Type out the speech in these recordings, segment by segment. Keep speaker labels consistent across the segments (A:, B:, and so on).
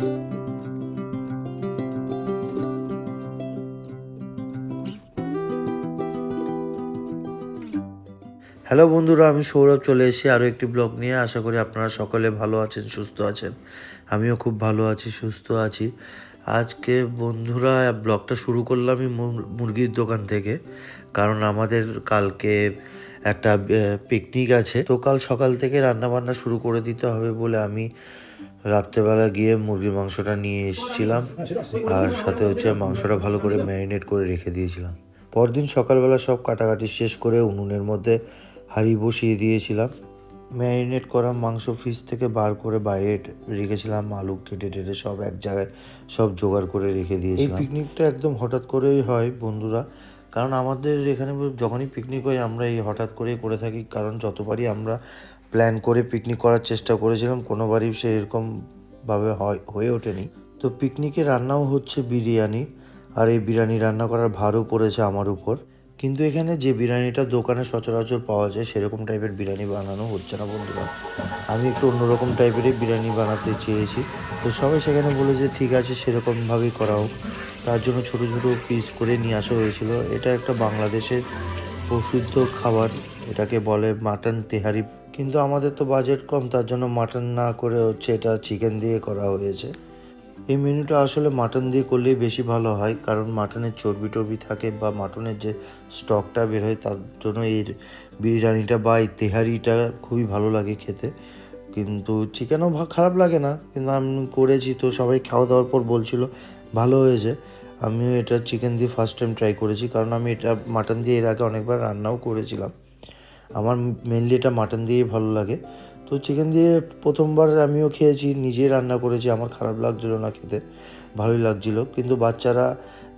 A: Hello বন্ধুরা, আমি সৌরভ চলে এসেছি আরও একটি ব্লগ নিয়ে। আশা করি আপনারা সকলে ভালো আছেন, সুস্থ আছেন। আমিও খুব ভালো আছি, সুস্থ আছি। আজকে বন্ধুরা ব্লগটা শুরু করলাম আমি মুরগির দোকান থেকে, কারণ আমাদের কালকে একটা পিকনিক আছে। তো কাল সকাল থেকে রান্নাবান্না শুরু করে দিতে হবে বলে আমি রাত্রেবেলা গিয়ে মুরগির মাংসটা নিয়ে এসেছিলাম, আর সাথে মাংসটা ভালো করে ম্যারিনেট করে রেখে দিয়েছিলাম। পরদিন সকালবেলা সব কাটাকাটি শেষ করে উনুনের মধ্যে হাঁড়ি বসিয়ে দিয়েছিলাম। ম্যারিনেট করা মাংস ফ্রিজ থেকে বার করে বাইরে রেখেছিলাম। আলু কেটে টেটে সব এক জায়গায় সব জোগাড় করে রেখে দিয়েছিলাম। এই পিকনিকটা একদম হঠাৎ করেই হয় বন্ধুরা, কারণ আমাদের এখানে যখনই পিকনিক হয় আমরা এই হঠাৎ করেই করে থাকি। কারণ যতবারই আমরা প্ল্যান করে পিকনিক করার চেষ্টা করেছিলাম, কোনোবারই সে এরকমভাবে হয়ে ওঠেনি। তো পিকনিকে রান্নাও হচ্ছে বিরিয়ানি, আর এই বিরিয়ানি রান্না করার ভারও পড়েছে আমার উপর। কিন্তু এখানে যে বিরিয়ানিটা দোকানে সচরাচর পাওয়া যায় সেরকম টাইপের বিরিয়ানি বানানো হচ্ছে না বন্ধুরা। আমি একটু অন্যরকম টাইপেরই বিরিয়ানি বানাতে চেয়েছি। তো সবাই সেখানে বলে যে ঠিক আছে, সেরকমভাবেই করা হোক। তার জন্য ছোটো ছোটো পিস করে নিয়ে আসা হয়েছিল। এটা একটা বাংলাদেশের প্রসিদ্ধ খাবার, এটাকে বলে মাটন তেহারি। কিন্তু আমাদের তো বাজেট কম, তার জন্য মাটন না করে এটা চিকেন দিয়ে করা হয়েছে। এই মেনুটা আসলে মাটন দিয়ে করলেই বেশি ভালো হয়, কারণ মাটনের চর্বি টর্বি থাকে বা মাটনের যে স্টকটা বের হয়, তার জন্য এই বিরিয়ানিটা বা এই তেহারিটা খুবই ভালো লাগে খেতে। কিন্তু চিকেনও খারাপ লাগে না, কিন্তু আমি করেছি তো সবাই খাওয়া দাওয়ার পর বলছিল ভালো হয়েছে। আমিও এটা চিকেন দিয়ে ফার্স্ট টাইম ট্রাই করেছি, কারণ আমি এটা মাটন দিয়ে এর আগে অনেকবার রান্নাও করেছিলাম। আমার মেনলি এটা মাটন দিয়েই ভালো লাগে। তো চিকেন দিয়ে প্রথমবার আমিও খেয়েছি, নিজেই রান্না করেছি। আমার খারাপ লাগছিলো না খেতে, ভালোই লাগছিলো। কিন্তু বাচ্চারা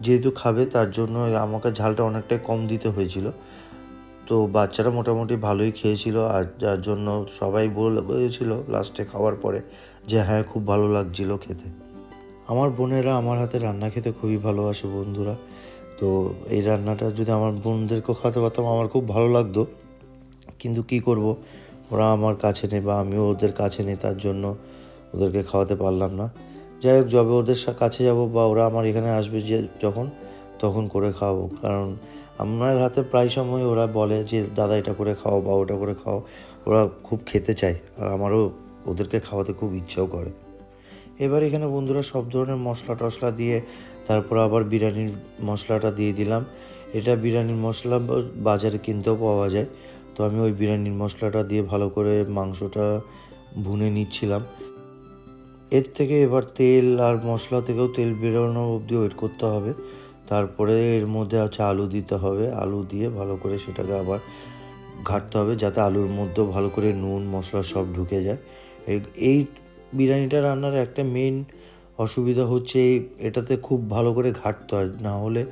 A: যেহেতু খাবে তার জন্য আমাকে ঝালটা অনেকটাই কম দিতে হয়েছিল। তো বাচ্চারা মোটামুটি ভালোই খেয়েছিল, আর যার জন্য সবাই বলেছিল লাস্টে খাওয়ার পরে যে হ্যাঁ, খুব ভালো লাগছিলো খেতে। আমার বোনেরা আমার হাতে রান্না খেতে খুবই ভালোবাসে বন্ধুরা। তো এই রান্নাটা যদি আমার বোনদেরকেও খাওয়াতে পারতাম আমার খুব ভালো লাগতো, কিন্তু কি করব, ওরা আমার কাছে নেই বা আমিও ওদের কাছে নেই, তার জন্য ওদেরকে খাওয়াতে পারলাম না। যাই হোক, যবে ওদের কাছে যাব বা ওরা আমার এখানে আসবে যে তখন করে খাওয়াবো। কারণ আমার হাতে প্রায় সময় ওরা বলে যে দাদা এটা করে খাও বা ওটা করে খাও। ওরা খুব খেতে চায়, আর আমারও ওদেরকে খাওয়াতে খুব ইচ্ছাও করে। এবার এখানে বন্ধুরা সব ধরনের মশলা টশলা দিয়ে তারপর আবার বিরিয়ানির মশলাটা দিয়ে দিলাম। এটা বিরিয়ানির মশলা বাজারে কিনতেও পাওয়া যায়। তো আমি ওই বিরিয়ানির মশলাটা দিয়ে ভালো করে মাংসটা ভুনে নিচ্ছিলাম। এর থেকে এবার তেল আর মশলা থেকেও তেল বেরোনো অবধি ওয়েট করতে হবে। তারপরে এর মধ্যে আলু দিতে হবে। আলু দিয়ে ভালো করে সেটাকে আবার ঘাঁটতে হবে, যাতে আলুর মধ্যেও ভালো করে নুন মশলা সব ঢুকে যায়। এই বিরিয়ানিটা রান্নার একটা মেন অসুবিধা হচ্ছে এটাতে খুব ভালো করে ঘাঁটতে হয়, না হলে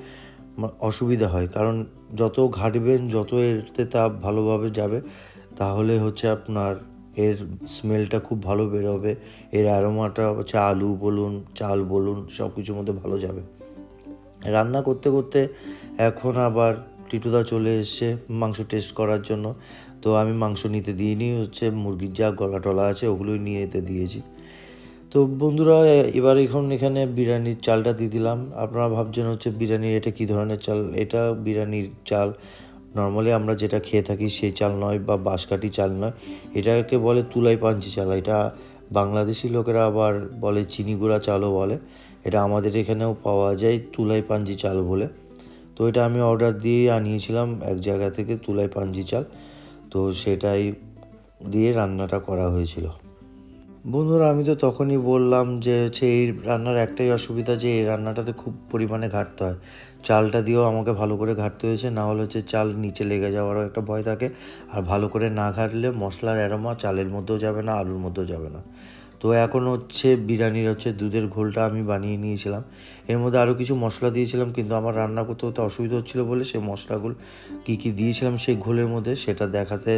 A: অসুবিধা হয়। কারণ যত ঘাঁটবেন, যত এতে তাপ ভালোভাবে যাবে, তাহলে আপনার এর স্মেলটা খুব ভালো বেরোবে। এর অ্যারোমাটা আলু বলুন, চাল বলুন, সব কিছুর মধ্যে ভালো যাবে। রান্না করতে করতে এখন আবার টিটুদা চলে এসছে মাংস টেস্ট করার জন্য। তো আমি মাংস নিতে দিইনি, মুরগির যা গলা টলা আছে ওগুলোই নিয়ে যেতে দিয়েছি। তো বন্ধুরা এবার এখানে বিরিয়ানির চালটা দিয়ে দিলাম। আপনারা ভাবছেন বিরিয়ানির এটা কী ধরনের চাল। এটা বিরিয়ানির চাল, নর্মালি আমরা যেটা খেয়ে থাকি সেই চাল নয় বা বাঁশকাঠি চাল নয়, এটাকে বলে তুলাই পাঞ্চি চাল। এটা বাংলাদেশি লোকেরা আবার বলে চিনি গুঁড়া চালও বলে। এটা আমাদের এখানেও পাওয়া যায় তুলাই পাঞ্জি চাল বলে। তো এটা আমি অর্ডার দিয়ে আনিয়েছিলাম এক জায়গা থেকে, তুলাই পাঞ্জি চাল। তো সেটাই দিয়ে রান্নাটা করা হয়েছিল। বন্ধুরা আমি তো তখনই বললাম যে এই রান্নার একটাই অসুবিধা, যে এই রান্নাটাতে খুব পরিমাণে ঘাঁটতে হয়। চালটা দিয়েও আমাকে ভালো করে ঘাঁটতে হয়েছে, না হলে চাল নিচে লেগে যাওয়ারও একটা ভয় থাকে। আর ভালো করে না ঘাঁটলে মশলার অ্যারোমা চালের মধ্যেও যাবে না, আলুর মধ্যেও যাবে না। তো এখন বিরিয়ানির দুধের ঘোলটা আমি বানিয়ে নিয়েছিলাম। এর মধ্যে আরও কিছু মশলা দিয়েছিলাম, কিন্তু আমার রান্না করতে করতে অসুবিধা হচ্ছিলো বলে সেই মশলাগুলো কী কী দিয়েছিলাম সেই ঘোলের মধ্যে সেটা দেখাতে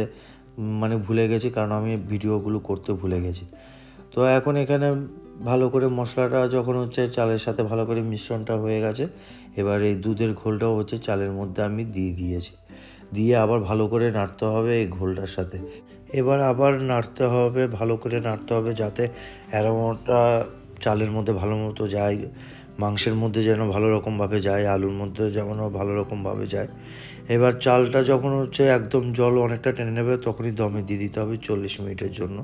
A: ভুলে গেছি, কারণ আমি ভিডিওগুলো করতে ভুলে গেছি। তো এখন এখানে ভালো করে মশলাটা যখন চালের সাথে ভালো করে মিশ্রণটা হয়ে গেছে, এবার এই দুধের ঘোলটাও চালের মধ্যে আমি দিয়ে আবার ভালো করে নাড়তে হবে এই ঘোলটার সাথে। এবার আবার নাড়তে হবে, ভালো করে নাড়তে হবে, যাতে অ্যারোমাটা চালের মধ্যে ভালো মতো যায়, মাংসের মধ্যে যেন ভালো রকমভাবে যায়, আলুর মধ্যে যেমন ভালো রকমভাবে যায়। এবার চালটা যখন হচ্ছে একদম জল অনেকটা টেনে নেবে তখনই দমে দিয়ে দিতে হবে 40 মিনিটের জন্য।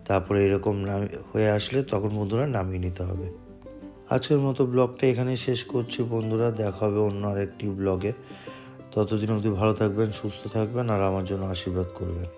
A: তারপরে এরকম হয়ে আসলে তখন বন্ধুরা নামিয়ে নিতে হবে। আজকের মতো ব্লগটা এখানেই শেষ করছি বন্ধুরা, দেখা হবে অন্য আরেকটি ব্লগে। ততদিন অবধি ভালো থাকবেন, সুস্থ থাকবেন আর আমার জন্য আশীর্বাদ করবেন।